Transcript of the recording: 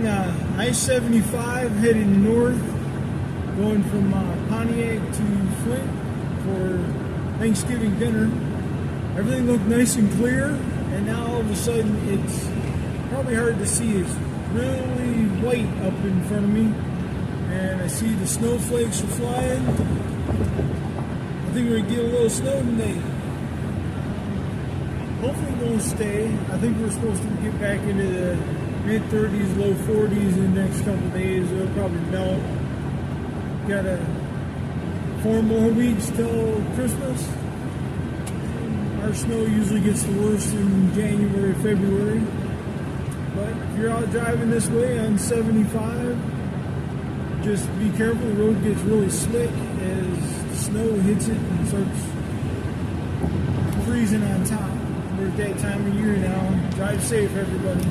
on I-75 heading north, going from Pontiac to Flint for Thanksgiving dinner. Everything looked nice and clear, and now all of a sudden it's probably hard to see. It's really white up in front of me, and I see the snowflakes are flying. I think we're gonna get a little snow today. Hopefully it won't stay. I think we're supposed to get back into the mid-30s, low 40s in the next couple of days. It'll probably melt. Got 4 more weeks till Christmas. Our snow usually gets the worst in January, February. But if you're out driving this way on 75, just be careful. The road gets really slick as the snow hits it and starts freezing on top. We're at that time of year now. Drive safe, everybody.